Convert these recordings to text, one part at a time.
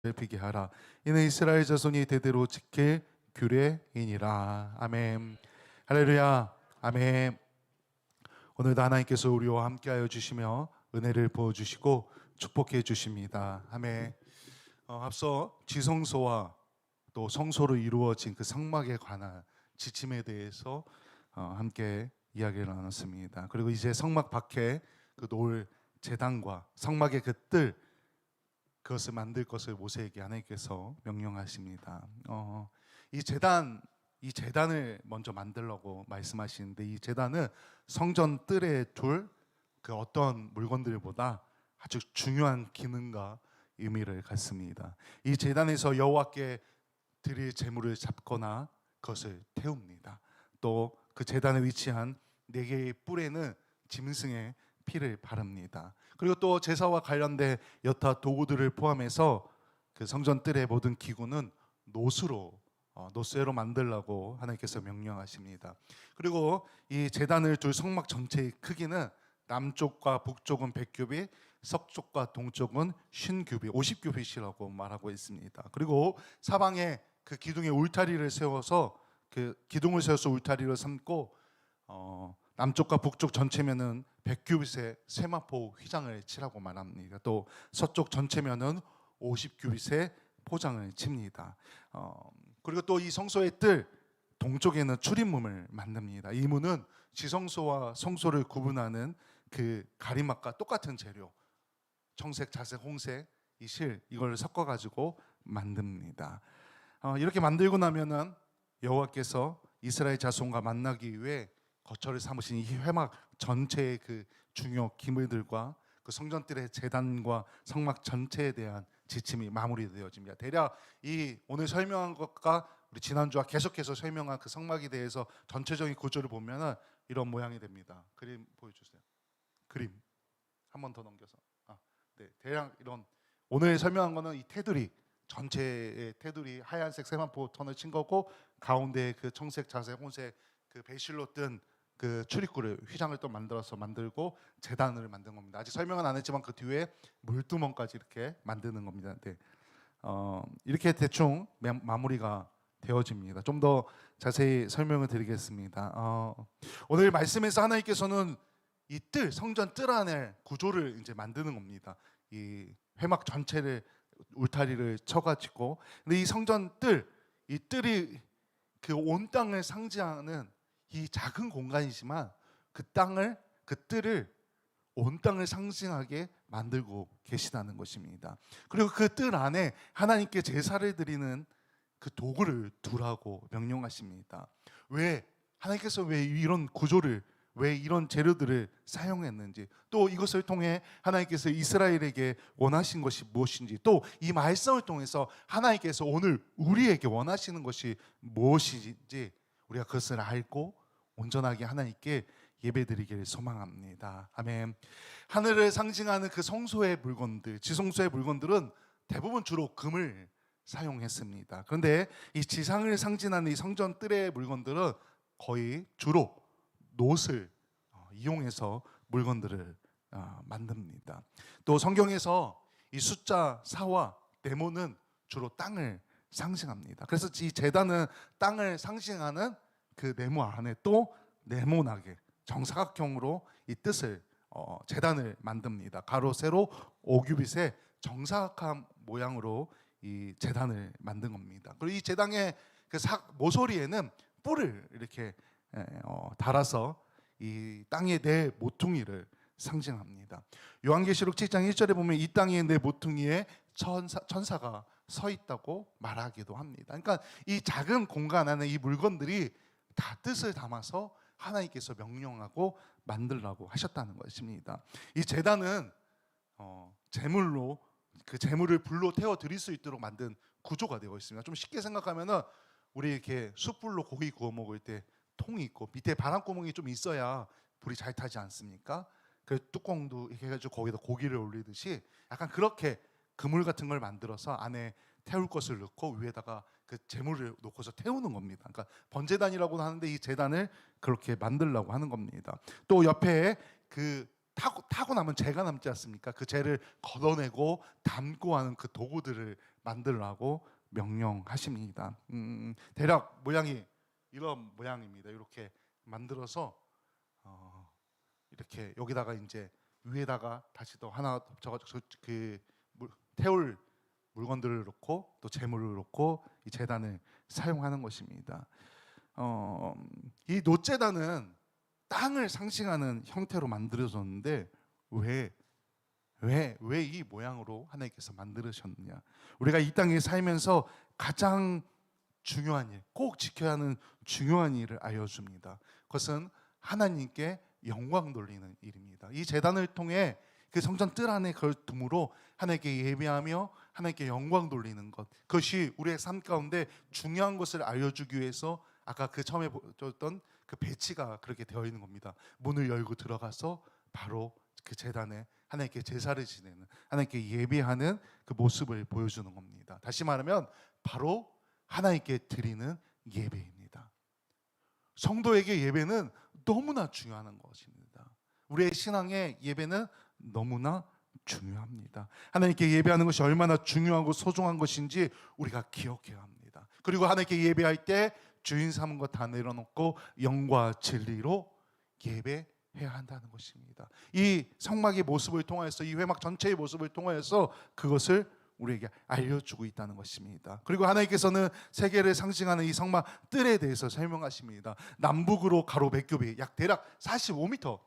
비게 하라. 이는 이스라엘 자손이 대대로 지킬 규례이니라. 아멘. 할렐루야. 아멘. 오늘도 하나님께서 우리와 함께하여 주시며 은혜를 부어주시고 축복해 주십니다. 아멘. 앞서 지성소와 또 성소로 이루어진 그 성막에 관한 지침에 대해서 함께 이야기를 나눴습니다. 그리고 이제 성막 밖에 그 놓을 제단과 성막의 그 뜰, 그것을 만들 것을 모세에게 하나님께서 명령하십니다. 이 제단을 먼저 만들라고 말씀하시는데, 이 제단은 성전 뜰에 둘 그 어떤 물건들보다 아주 중요한 기능과 의미를 갖습니다. 이 제단에서 여호와께 드릴 제물을 잡거나 그것을 태웁니다. 또 그 제단에 위치한 네 개의 뿔에는 짐승의 피를 바릅니다. 그리고 또 제사와 관련된 여타 도구들을 포함해서 그 성전 뜰의 모든 기구는 노쇠로 만들라고 하나님께서 명령하십니다. 그리고 이 제단을 둘 성막 전체의 크기는 남쪽과 북쪽은 100규빗, 서쪽과 동쪽은 50규빗, 50규빗이라고 말하고 있습니다. 그리고 사방에 그 기둥에 울타리를 세워서 울타리를 삼고 남쪽과 북쪽 전체면은 100규빗의 세마포 휘장을 치라고 말합니다. 또 서쪽 전체면은 50규빗의 포장을 칩니다. 그리고 또 이 성소의 뜰 동쪽에는 출입문을 만듭니다. 이 문은 지성소와 성소를 구분하는 그 가림막과 똑같은 재료, 청색, 자색, 홍색, 이 실 이걸 섞어가지고 만듭니다. 이렇게 만들고 나면은 여호와께서 이스라엘 자손과 만나기 위해 거처를 삼으신 이 회막 전체의 그 중요 기물들과 그 성전뜰의 제단과 성막 전체에 대한 지침이 마무리되어집니다. 대략 이 오늘 설명한 것과 우리 지난주와 계속해서 설명한 그 성막에 대해서 전체적인 구조를 보면은 이런 모양이 됩니다. 그림 보여주세요. 그림 한 번 더 넘겨서. 네, 대략 이런 오늘 설명한 거는 이 테두리 전체의 테두리 하얀색 세마포 턴을 친 거고, 가운데 그 청색, 자색, 혼색 그 배실로 뜬 그 출입구를 휘장을 또 만들고 제단을 만든 겁니다. 아직 설명은 안 했지만 그 뒤에 물두멍까지 이렇게 만드는 겁니다. 네. 이렇게 대충 마무리가 되어집니다. 좀 더 자세히 설명을 드리겠습니다. 오늘 말씀에서 하나님께서는 이 성전 뜰 안에 구조를 이제 만드는 겁니다. 이 회막 전체를 울타리를 쳐가지고, 근데 이 성전 이 뜰이 그 온 땅을 상징하는 이 작은 공간이지만 그 뜰을 온 땅을 상징하게 만들고 계시다는 것입니다. 그리고 그 뜰 안에 하나님께 제사를 드리는 그 도구를 두라고 명령하십니다. 하나님께서 왜 이런 구조를, 왜 이런 재료들을 사용했는지, 또 이것을 통해 하나님께서 이스라엘에게 원하신 것이 무엇인지, 또 이 말씀을 통해서 하나님께서 오늘 우리에게 원하시는 것이 무엇인지 우리가 그것을 알고 온전하게 하나님께 예배드리기를 소망합니다. 아멘. 하늘을 상징하는 그 성소의 물건들, 지성소의 물건들은 대부분 주로 금을 사용했습니다. 그런데 이 지상을 상징하는 이 성전 뜰의 물건들은 거의 주로 놋을 이용해서 물건들을 만듭니다. 또 성경에서 이 숫자 4와 네모는 주로 땅을 상징합니다. 그래서 이 제단은 땅을 상징하는 그 네모 안에 또 네모나게 정사각형으로 이 제단을 만듭니다. 가로 세로 5규빗의 정사각한 모양으로 이 제단을 만든 겁니다. 그리고 이 제단의 그 모서리에는 뿔을 이렇게 달아서 이 땅의 네 모퉁이를 상징합니다. 요한계시록 7장 1절에 보면 이 땅의 네 모퉁이에 천사가 서 있다고 말하기도 합니다. 그러니까 이 작은 공간 안에 이 물건들이 다 뜻을 담아서 하나님께서 명령하고 만들라고 하셨다는 것입니다. 이 제단은 제물로 그 제물을 불로 태워 드릴 수 있도록 만든 구조가 되어 있습니다. 좀 쉽게 생각하면은 우리 이렇게 숯불로 고기 구워 먹을 때 통이 있고 밑에 바람구멍이 좀 있어야 불이 잘 타지 않습니까? 그 뚜껑도 이렇게 해가지고 거기다 고기를 올리듯이 약간 그렇게 그물 같은 걸 만들어서 안에 태울 것을 넣고 위에다가 그 재물을 놓고서 태우는 겁니다. 그러니까 번제단이라고도 하는데 이 제단을 그렇게 만들려고 하는 겁니다. 또 옆에 그 타고 나면 재가 남지 않습니까? 그 재를 걷어내고 담고 하는 그 도구들을 만들라고 명령하십니다. 대략 모양이 이런 모양입니다. 이렇게 만들어서 이렇게 여기다가 이제 위에다가 다시 또 하나 덮쳐가지고 태울 물건들을 놓고 또 재물을 놓고 이 제단을 사용하는 것입니다. 이 놋제단은 땅을 상징하는 형태로 만들어졌는데 왜 이 모양으로 하나님께서 만들으셨느냐? 우리가 이 땅에 살면서 가장 중요한 일, 꼭 지켜야 하는 중요한 일을 알려줍니다. 그것은 하나님께 영광 돌리는 일입니다. 이 제단을 통해 그 성전 뜰 안에 그걸 둠으로 하나님께 예배하며 하나님께 영광 돌리는 것, 그것이 우리의 삶 가운데 중요한 것을 알려주기 위해서 아까 그 처음에 보였던 그 배치가 그렇게 되어 있는 겁니다. 문을 열고 들어가서 바로 그 제단에 하나님께 제사를 지내는, 하나님께 예배하는 그 모습을 보여주는 겁니다. 다시 말하면 바로 하나님께 드리는 예배입니다. 성도에게 예배는 너무나 중요한 것입니다. 우리의 신앙의 예배는 너무나 중요합니다. 하나님께 예배하는 것이 얼마나 중요하고 소중한 것인지 우리가 기억해야 합니다. 그리고 하나님께 예배할 때 주인 삼은 것 다 내려놓고 영과 진리로 예배해야 한다는 것입니다. 이 성막의 모습을 통하여서, 이 회막 전체의 모습을 통하여서 그것을 우리에게 알려주고 있다는 것입니다. 그리고 하나님께서는 세계를 상징하는 이 성막 뜰에 대해서 설명하십니다. 남북으로 가로 100규빗, 약 대략 45m,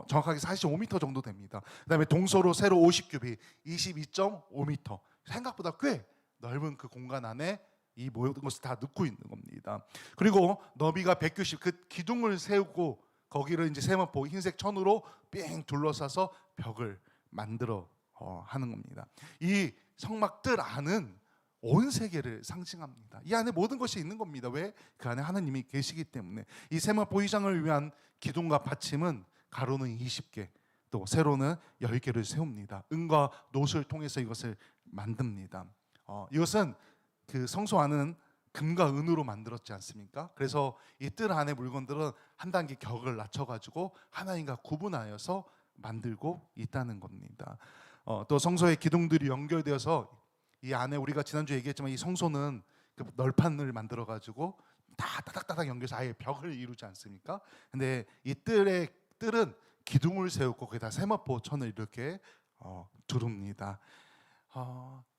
정확하게 45m 정도 됩니다. 그 다음에 동서로 세로 50규빗, 22.5m. 생각보다 꽤 넓은 그 공간 안에 이 모든 것을 다 넣고 있는 겁니다. 그리고 너비가 190, 그 기둥을 세우고 거기를 이제 세마포 흰색 천으로 삥 둘러싸서 벽을 만들어 하는 겁니다. 이 성막 뜰 안은 온 세계를 상징합니다. 이 안에 모든 것이 있는 겁니다. 왜? 그 안에 하나님이 계시기 때문에. 이 세마포 휘장을 위한 기둥과 받침은 가로는 20개, 또 세로는 10개를 세웁니다. 은과 놋을 통해서 이것을 만듭니다. 이것은 그 성소 안은 금과 은으로 만들었지 않습니까? 그래서 이 뜰 안의 물건들은 한 단계 격을 낮춰가지고 하나님과 구분하여서 만들고 있다는 겁니다. 또 성소의 기둥들이 연결되어서 이 안에 우리가 지난주에 얘기했지만 이 성소는 그 널판을 만들어가지고 다 따닥따닥 연결해서 아예 벽을 이루지 않습니까? 근데 이 뜰은 기둥을 세우고 거기다 세마포 천을 이렇게 두릅니다.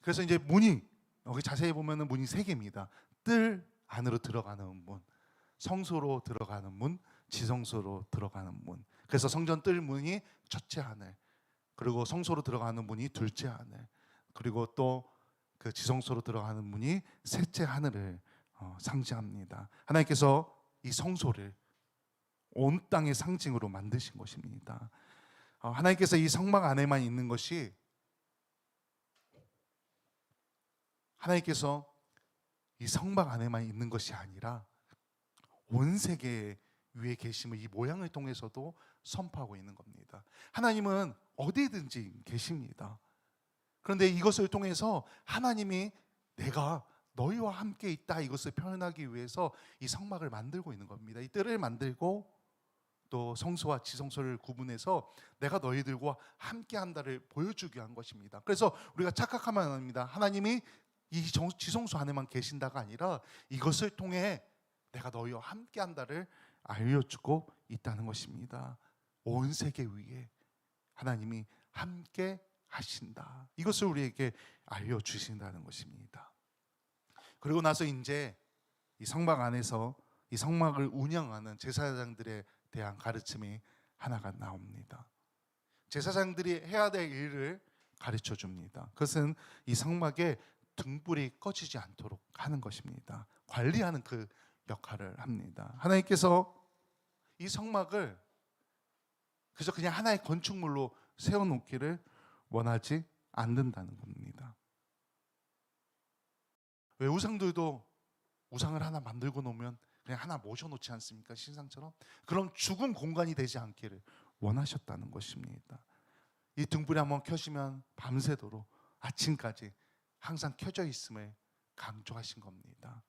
그래서 이제 문이 여기 자세히 보면은 문이 3개입니다. 뜰 안으로 들어가는 문, 성소로 들어가는 문, 지성소로 들어가는 문. 그래서 성전 뜰 문이 첫째 하늘, 그리고 성소로 들어가는 문이 둘째 하늘, 그리고 또 그 지성소로 들어가는 문이 셋째 하늘을 상징합니다. 하나님께서 이 성소를 온 땅의 상징으로 만드신 것입니다. 하나님께서 이 성막 안에만 있는 것이, 하나님께서 이 성막 안에만 있는 것이 아니라 온 세계 위에 계심을 이 모양을 통해서도 선포하고 있는 겁니다. 하나님은 어디든지 계십니다. 그런데 이것을 통해서 하나님이 내가 너희와 함께 있다, 이것을 표현하기 위해서 이 성막을 만들고 있는 겁니다. 이 뜰을 만들고 또 성소와 지성소를 구분해서 내가 너희들과 함께 한다를 보여주기 위한 것입니다. 그래서 우리가 착각하면 안 됩니다. 하나님이 이 지성소 안에만 계신다가 아니라 이것을 통해 내가 너희와 함께 한다를 알려주고 있다는 것입니다. 온 세계 위에 하나님이 함께 하신다, 이것을 우리에게 알려주신다는 것입니다. 그리고 나서 이제 이 성막 안에서 이 성막을 운영하는 제사장들에 대한 가르침이 하나가 나옵니다. 제사장들이 해야 될 일을 가르쳐 줍니다. 그것은 이 성막에 등불이 꺼지지 않도록 하는 것입니다. 관리하는 그 역할을 합니다. 하나님께서 이 성막을 그저 그냥 하나의 건축물로 세워놓기를 원하지 않는다는 겁니다. 왜 우상들도 우상을 하나 만들고 놓으면 그냥 하나 모셔놓지 않습니까? 신상처럼. 그런 죽은 공간이 되지 않기를 원하셨다는 것입니다. 이 등불이 한번 켜지면 밤새도록 아침까지 항상 켜져 있음을 강조하신 겁니다.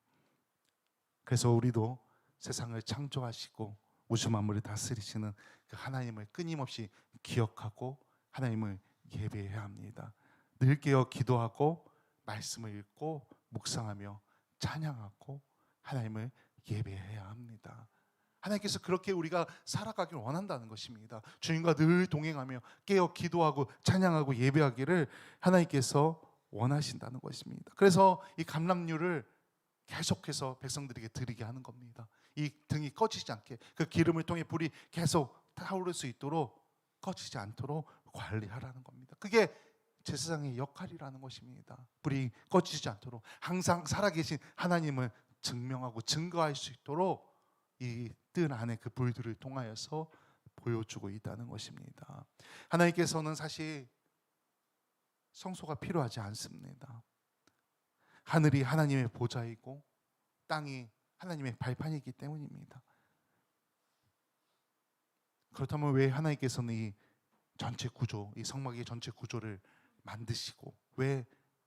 그래서 우리도 세상을 창조하시고 우주 만물을 다스리시는 그 하나님을 끊임없이 기억하고 하나님을 예배해야 합니다. 늘 깨어 기도하고 말씀을 읽고 묵상하며 찬양하고 하나님을 예배해야 합니다. 하나님께서 그렇게 우리가 살아가길 원한다는 것입니다. 주님과 늘 동행하며 깨어 기도하고 찬양하고 예배하기를 하나님께서 원하신다는 것입니다. 그래서 이 감람류를 계속해서 백성들에게 드리게 하는 겁니다. 이 등이 꺼지지 않게, 그 기름을 통해 불이 계속 타오를 수 있도록 꺼지지 않도록 관리하라는 겁니다. 그게 제사장의 역할이라는 것입니다. 불이 꺼지지 않도록 항상 살아계신 하나님을 증명하고 증거할 수 있도록 이 뜰 안에 그 불들을 통하여서 보여주고 있다는 것입니다. 하나님께서는 사실 성소가 필요하지 않습니다. 하늘이 하나님의 보좌이고 땅이 하나님의 발판이기 때문입니다. 그렇다면 왜 하나님께서는 이 전체 구조, 이 성막의 전체 구조를 만드시고 왜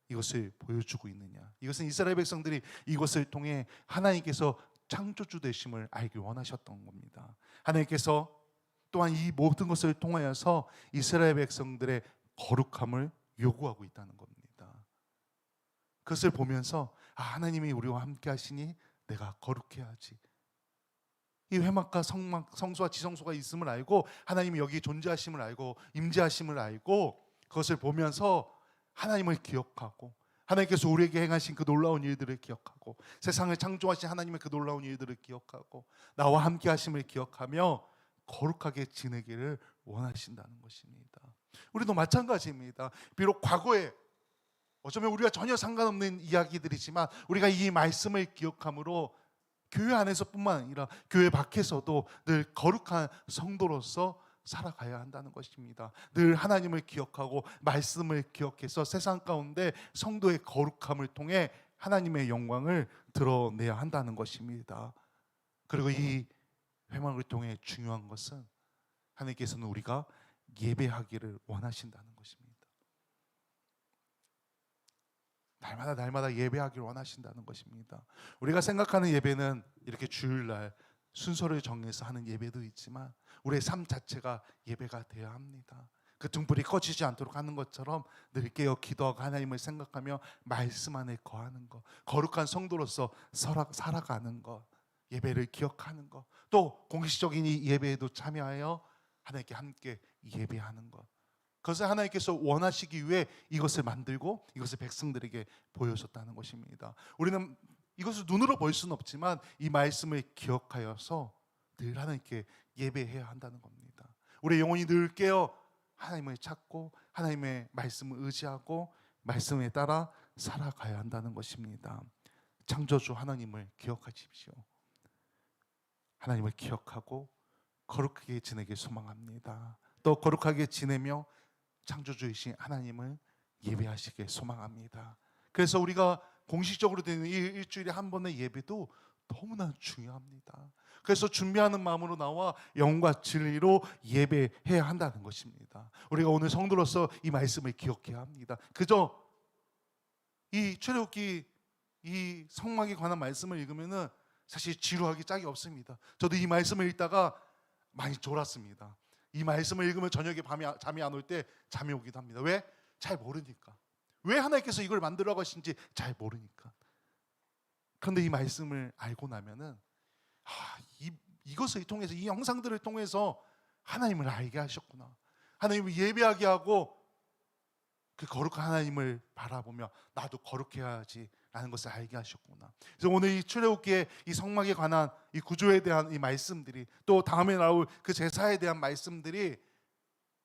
이것을 보여주고 있느냐? 이것은 이스라엘 백성들이 이것을 통해 하나님께서 창조주 되심을 알기 원하셨던 겁니다. 하나님께서 또한 이 모든 것을 통하여서 이스라엘 백성들의 거룩함을 요구하고 있다는 겁니다. 그것을 보면서 하나님이 우리와 함께 하시니 내가 거룩해야지. 이 회막과 성막, 성소와 지성소가 있음을 알고 하나님이 여기 존재하심을 알고 임재하심을 알고 그것을 보면서 하나님을 기억하고 하나님께서 우리에게 행하신 그 놀라운 일들을 기억하고 세상을 창조하신 하나님의 그 놀라운 일들을 기억하고 나와 함께 하심을 기억하며 거룩하게 지내기를 원하신다는 것입니다. 우리도 마찬가지입니다. 비록 과거에 어쩌면 우리가 전혀 상관없는 이야기들이지만 우리가 이 말씀을 기억함으로 교회 안에서뿐만 아니라 교회 밖에서도 늘 거룩한 성도로서 살아가야 한다는 것입니다. 늘 하나님을 기억하고 말씀을 기억해서 세상 가운데 성도의 거룩함을 통해 하나님의 영광을 드러내야 한다는 것입니다. 그리고 이 회막을 통해 중요한 것은 하나님께서는 우리가 예배하기를 원하신다는 것입니다. 날마다 예배하기를 원하신다는 것입니다. 우리가 생각하는 예배는 이렇게 주일날 순서를 정해서 하는 예배도 있지만 우리의 삶 자체가 예배가 되어야 합니다. 그 등불이 꺼지지 않도록 하는 것처럼 늘 깨어 기도하고 하나님을 생각하며 말씀 안에 거하는 것, 거룩한 성도로서 살아가는 것, 예배를 기억하는 것, 또 공식적인 이 예배에도 참여하여 하나님께 함께 예배하는 것, 그것을 하나님께서 원하시기 위해 이것을 만들고 이것을 백성들에게 보여줬다는 것입니다. 우리는 이것을 눈으로 볼 수는 없지만 이 말씀을 기억하여서 늘 하나님께 예배해야 한다는 겁니다. 우리의 영혼이 늘 깨어 하나님을 찾고 하나님의 말씀을 의지하고 말씀에 따라 살아가야 한다는 것입니다. 창조주 하나님을 기억하십시오. 하나님을 기억하고 거룩하게 지내길 소망합니다. 또 거룩하게 지내며 창조주이신 하나님을 예배하시길 소망합니다. 그래서 우리가 공식적으로 되는 이 일주일에 한 번의 예배도 너무나 중요합니다. 그래서 준비하는 마음으로 나와 영과 진리로 예배해야 한다는 것입니다. 우리가 오늘 성도로서 이 말씀을 기억해야 합니다. 그저 이 출애굽기 이 성막에 관한 말씀을 읽으면은 사실 지루하기 짝이 없습니다. 저도 이 말씀을 읽다가 많이 졸았습니다. 이 말씀을 읽으면 저녁에 밤에 잠이 안 올 때 잠이 오기도 합니다. 왜? 잘 모르니까. 왜 하나님께서 이걸 만들어 가신지 잘 모르니까. 그런데 이 말씀을 알고 나면은 이것을 통해서 이 영상들을 통해서 하나님을 알게 하셨구나. 하나님을 예배하게 하고 그 거룩한 하나님을 바라보며 나도 거룩해야지 라는 것을 알게 하셨구나. 그래서 오늘 이 출애굽기의 이 성막에 관한 이 구조에 대한 이 말씀들이 또 다음에 나올 그 제사에 대한 말씀들이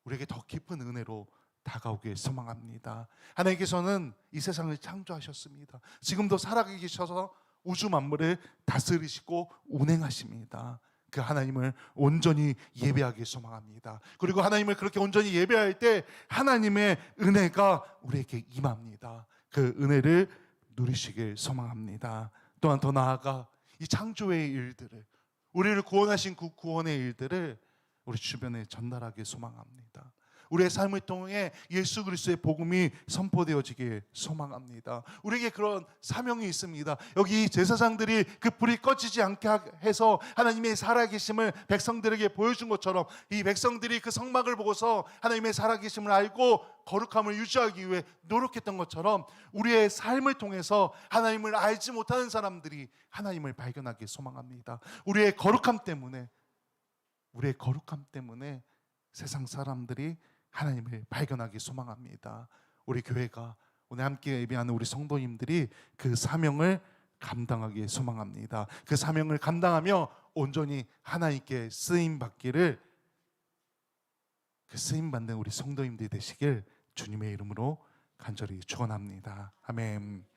우리에게 더 깊은 은혜로 다가오길 소망합니다. 하나님께서는 이 세상을 창조하셨습니다. 지금도 살아계셔서 우주 만물을 다스리시고 운행하십니다. 그 하나님을 온전히 예배하길 소망합니다. 그리고 하나님을 그렇게 온전히 예배할 때 하나님의 은혜가 우리에게 임합니다. 그 은혜를 누리시길 소망합니다. 또한 더 나아가 이 창조의 일들을, 우리를 구원하신 그 구원의 일들을 우리 주변에 전달하길 소망합니다. 우리의 삶을 통해 예수 그리스도의 복음이 선포되어지길 소망합니다. 우리에게 그런 사명이 있습니다. 여기 제사장들이 그 불이 꺼지지 않게 해서 하나님의 살아계심을 백성들에게 보여준 것처럼 이 백성들이 그 성막을 보고서 하나님의 살아계심을 알고 거룩함을 유지하기 위해 노력했던 것처럼 우리의 삶을 통해서 하나님을 알지 못하는 사람들이 하나님을 발견하길 소망합니다. 우리의 거룩함 때문에 세상 사람들이 하나님을 발견하기 소망합니다. 우리 교회가 오늘 함께 예배하는 우리 성도님들이 그 사명을 감당하기 소망합니다. 그 사명을 감당하며 온전히 하나님께 쓰임 받기를, 그 쓰임 받는 우리 성도님들이 되시길 주님의 이름으로 간절히 축원합니다. 아멘.